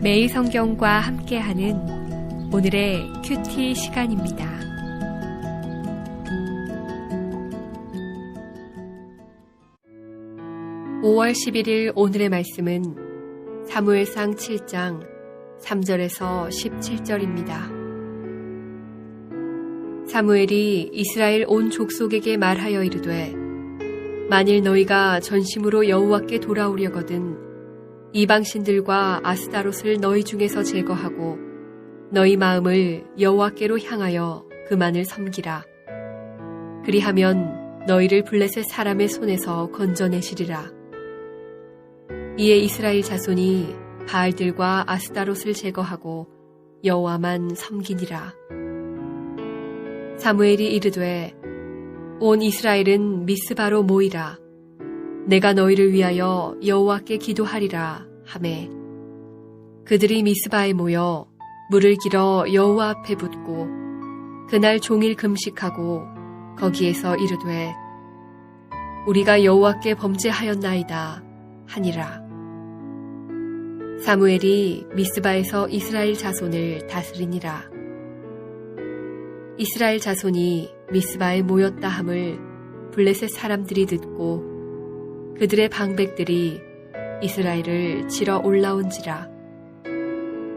매일 성경과 함께하는 오늘의 큐티 시간입니다. (5월 11일) 오늘의 말씀은 사무엘상 7장 3절에서 17절입니다. 사무엘이 이스라엘 온 족속에게 말하여 이르되 만일 너희가 전심으로 여호와께 돌아오려거든 이방신들과 아스다롯을 너희 중에서 제거하고 너희 마음을 여호와께로 향하여 그만을 섬기라. 그리하면 너희를 블레셋 사람의 손에서 건져내시리라. 이에 이스라엘 자손이 바알들과 아스다롯을 제거하고 여호와만 섬기니라. 사무엘이 이르되 온 이스라엘은 미스바로 모이라. 내가 너희를 위하여 여호와께 기도하리라 하매 그들이 미스바에 모여 물을 길어 여호와 앞에 붓고 그날 종일 금식하고 거기에서 이르되 우리가 여호와께 범죄하였나이다 하니라. 사무엘이 미스바에서 이스라엘 자손을 다스리니라. 이스라엘 자손이 미스바에 모였다 함을 블레셋 사람들이 듣고 그들의 방백들이 이스라엘을 치러 올라온지라.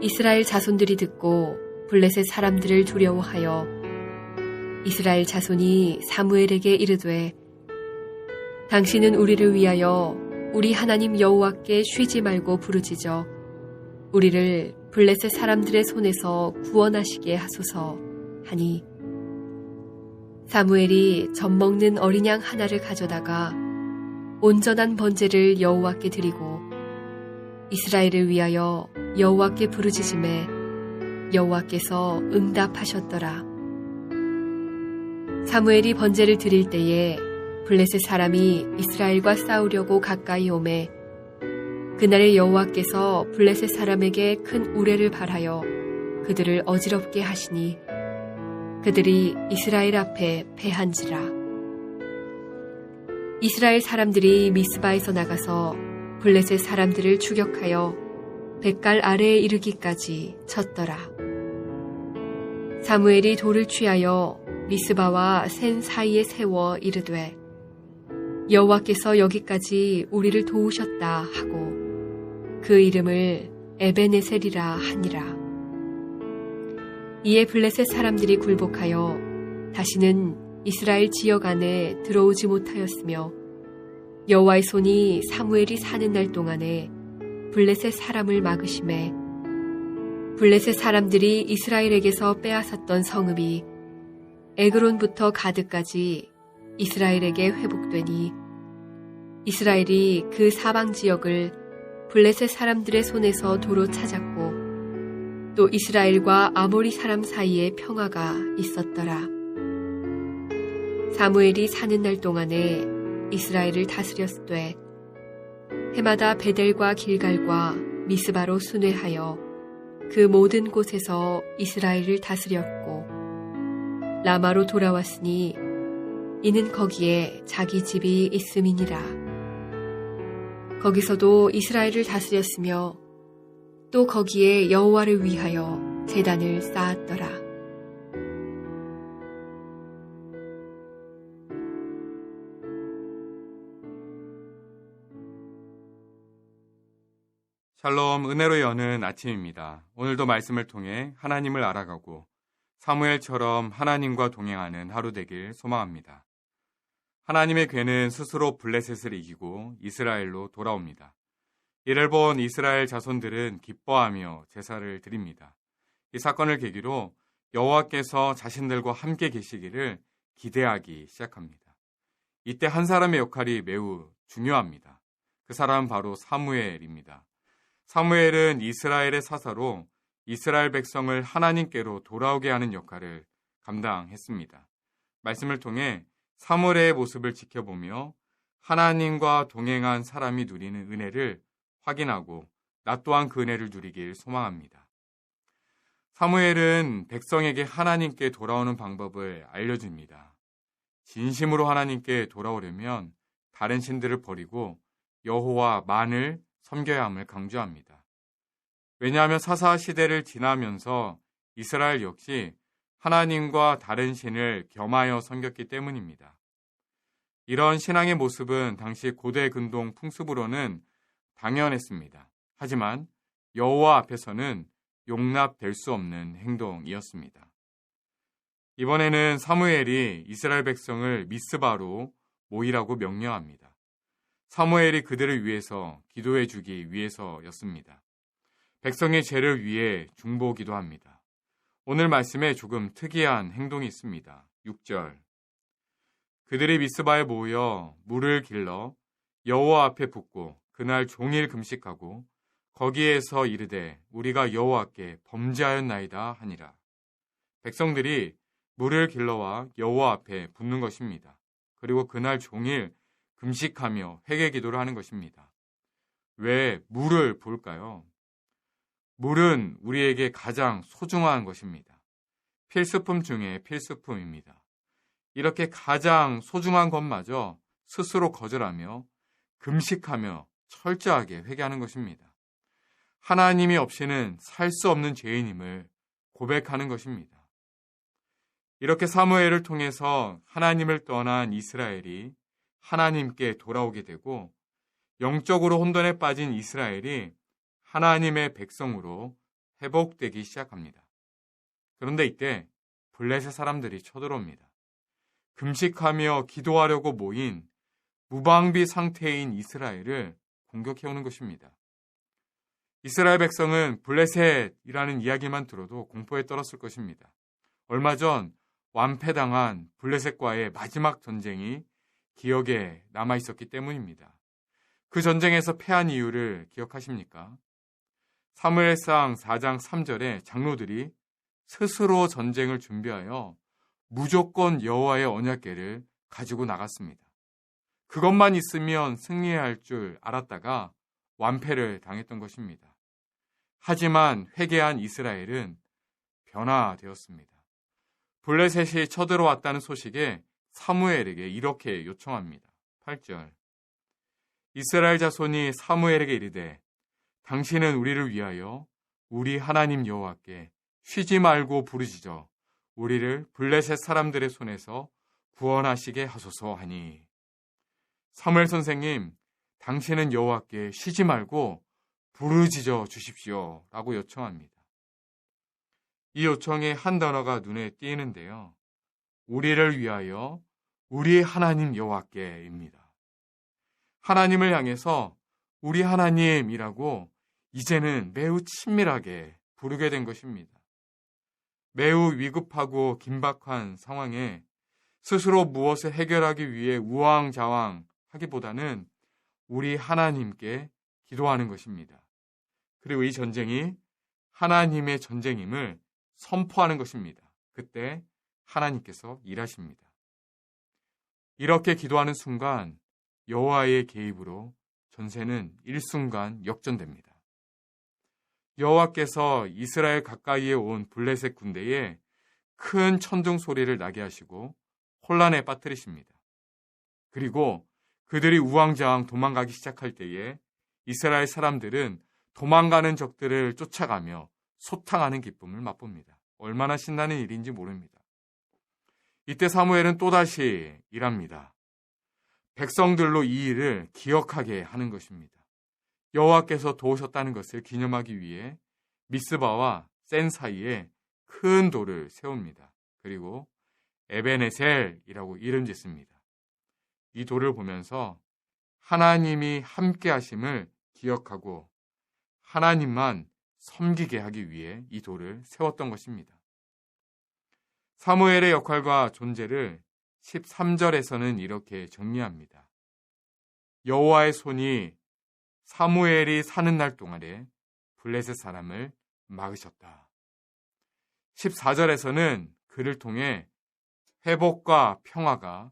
이스라엘 자손들이 듣고 블레셋 사람들을 두려워하여 이스라엘 자손이 사무엘에게 이르되 당신은 우리를 위하여 우리 하나님 여호와께 쉬지 말고 부르짖어 우리를 블레셋 사람들의 손에서 구원하시게 하소서 하니 사무엘이 젖먹는 어린 양 하나를 가져다가 온전한 번제를 여호와께 드리고 이스라엘을 위하여 여호와께 부르짖음에 여호와께서 응답하셨더라. 사무엘이 번제를 드릴 때에 블레셋 사람이 이스라엘과 싸우려고 가까이 오매 그날에 여호와께서 블레셋 사람에게 큰 우레를 발하여 그들을 어지럽게 하시니 그들이 이스라엘 앞에 패한지라. 이스라엘 사람들이 미스바에서 나가서 블레셋 사람들을 추격하여 뱃갈 아래에 이르기까지 쳤더라. 사무엘이 돌을 취하여 미스바와 센 사이에 세워 이르되 여호와께서 여기까지 우리를 도우셨다 하고 그 이름을 에베네셀이라 하니라. 이에 블레셋 사람들이 굴복하여 다시는 이스라엘 지역 안에 들어오지 못하였으며 여호와의 손이 사무엘이 사는 날 동안에 블레셋 사람을 막으심에 블레셋 사람들이 이스라엘에게서 빼앗았던 성읍이 에그론부터 가드까지 이스라엘에게 회복되니 이스라엘이 그 사방 지역을 블레셋 사람들의 손에서 도로 찾았고 또 이스라엘과 아모리 사람 사이에 평화가 있었더라. 사무엘이 사는 날 동안에 이스라엘을 다스렸으되 해마다 베델과 길갈과 미스바로 순회하여 그 모든 곳에서 이스라엘을 다스렸고 라마로 돌아왔으니 이는 거기에 자기 집이 있음이니라. 거기서도 이스라엘을 다스렸으며 또 거기에 여호와를 위하여 제단을 쌓았더라. 샬롬, 은혜로 여는 아침입니다. 오늘도 말씀을 통해 하나님을 알아가고 사무엘처럼 하나님과 동행하는 하루 되길 소망합니다. 하나님의 괴는 스스로 블레셋을 이기고 이스라엘로 돌아옵니다. 이를 본 이스라엘 자손들은 기뻐하며 제사를 드립니다. 이 사건을 계기로 여호와께서 자신들과 함께 계시기를 기대하기 시작합니다. 이때 한 사람의 역할이 매우 중요합니다. 그 사람은 바로 사무엘입니다. 사무엘은 이스라엘의 사사로 이스라엘 백성을 하나님께로 돌아오게 하는 역할을 감당했습니다. 말씀을 통해 사무엘의 모습을 지켜보며 하나님과 동행한 사람이 누리는 은혜를 확인하고 나 또한 그 은혜를 누리길 소망합니다. 사무엘은 백성에게 하나님께 돌아오는 방법을 알려줍니다. 진심으로 하나님께 돌아오려면 다른 신들을 버리고 여호와만을 섬겨야 함을 강조합니다. 왜냐하면 사사 시대를 지나면서 이스라엘 역시 하나님과 다른 신을 겸하여 섬겼기 때문입니다. 이런 신앙의 모습은 당시 고대 근동 풍습으로는 당연했습니다. 하지만 여호와 앞에서는 용납될 수 없는 행동이었습니다. 이번에는 사무엘이 이스라엘 백성을 미스바로 모이라고 명령합니다. 사무엘이 그들을 위해서 기도해 주기 위해서였습니다. 백성의 죄를 위해 중보기도 합니다. 오늘 말씀에 조금 특이한 행동이 있습니다. 6절. 그들이 미스바에 모여 물을 길러 여호와 앞에 붓고 그날 종일 금식하고 거기에서 이르되 우리가 여호와께 범죄하였나이다 하니라. 백성들이 물을 길러와 여호와 앞에 붓는 것입니다. 그리고 그날 종일 금식하며 회개 기도를 하는 것입니다. 왜 물을 부을까요? 물은 우리에게 가장 소중한 것입니다. 필수품 중에 필수품입니다. 이렇게 가장 소중한 것마저 스스로 거절하며 금식하며 철저하게 회개하는 것입니다. 하나님이 없이는 살 수 없는 죄인임을 고백하는 것입니다. 이렇게 사무엘을 통해서 하나님을 떠난 이스라엘이 하나님께 돌아오게 되고 영적으로 혼돈에 빠진 이스라엘이 하나님의 백성으로 회복되기 시작합니다. 그런데 이때 블레셋 사람들이 쳐들어옵니다. 금식하며 기도하려고 모인 무방비 상태인 이스라엘을 공격해오는 것입니다. 이스라엘 백성은 블레셋이라는 이야기만 들어도 공포에 떨었을 것입니다. 얼마 전 완패당한 블레셋과의 마지막 전쟁이 기억에 남아있었기 때문입니다. 그 전쟁에서 패한 이유를 기억하십니까? 사무엘상 4장 3절에 장로들이 스스로 전쟁을 준비하여 무조건 여호와의 언약궤를 가지고 나갔습니다. 그것만 있으면 승리해야 할 줄 알았다가 완패를 당했던 것입니다. 하지만 회개한 이스라엘은 변화되었습니다. 블레셋이 쳐들어왔다는 소식에 사무엘에게 이렇게 요청합니다. 8절. 이스라엘 자손이 사무엘에게 이르되 당신은 우리를 위하여 우리 하나님 여호와께 쉬지 말고 부르짖어 우리를 블레셋 사람들의 손에서 구원하시게 하소서 하니. 사무엘 선생님, 당신은 여호와께 쉬지 말고 부르짖어 주십시오 라고 요청합니다. 이 요청의 한 단어가 눈에 띄는데요. 우리를 위하여 우리 하나님 여호와께입니다. 하나님을 향해서 우리 하나님이라고 이제는 매우 친밀하게 부르게 된 것입니다. 매우 위급하고 긴박한 상황에 스스로 무엇을 해결하기 위해 우왕좌왕하기보다는 우리 하나님께 기도하는 것입니다. 그리고 이 전쟁이 하나님의 전쟁임을 선포하는 것입니다. 그때 하나님께서 일하십니다. 이렇게 기도하는 순간 여호와의 개입으로 전세는 일순간 역전됩니다. 여호와께서 이스라엘 가까이에 온 블레셋 군대에 큰 천둥 소리를 나게 하시고 혼란에 빠뜨리십니다. 그리고 그들이 우왕좌왕 도망가기 시작할 때에 이스라엘 사람들은 도망가는 적들을 쫓아가며 소탕하는 기쁨을 맛봅니다. 얼마나 신나는 일인지 모릅니다. 이때 사무엘은 또다시 일합니다. 백성들로 이 일을 기억하게 하는 것입니다. 여호와께서 도우셨다는 것을 기념하기 위해 미스바와 센 사이에 큰 돌을 세웁니다. 그리고 에베네셀이라고 이름 짓습니다. 이 돌을 보면서 하나님이 함께 하심을 기억하고 하나님만 섬기게 하기 위해 이 돌을 세웠던 것입니다. 사무엘의 역할과 존재를 13절에서는 이렇게 정리합니다. 여호와의 손이 사무엘이 사는 날 동안에 블레셋 사람을 막으셨다. 14절에서는 그를 통해 회복과 평화가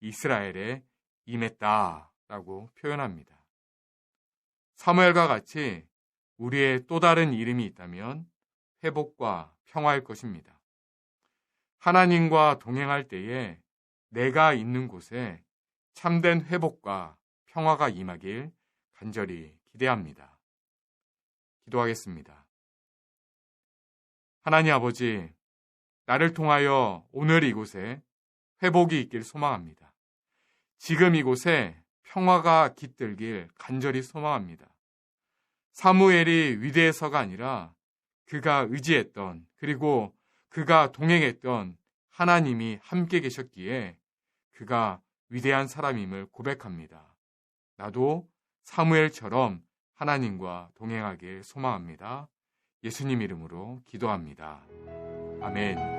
이스라엘에 임했다라고 표현합니다. 사무엘과 같이 우리의 또 다른 이름이 있다면 회복과 평화일 것입니다. 하나님과 동행할 때에 내가 있는 곳에 참된 회복과 평화가 임하길 간절히 기대합니다. 기도하겠습니다. 하나님 아버지, 나를 통하여 오늘 이곳에 회복이 있길 소망합니다. 지금 이곳에 평화가 깃들길 간절히 소망합니다. 사무엘이 위대해서가 아니라 그가 의지했던, 그리고 그가 동행했던 하나님이 함께 계셨기에 그가 위대한 사람임을 고백합니다. 나도 사무엘처럼 하나님과 동행하길 소망합니다. 예수님 이름으로 기도합니다. 아멘.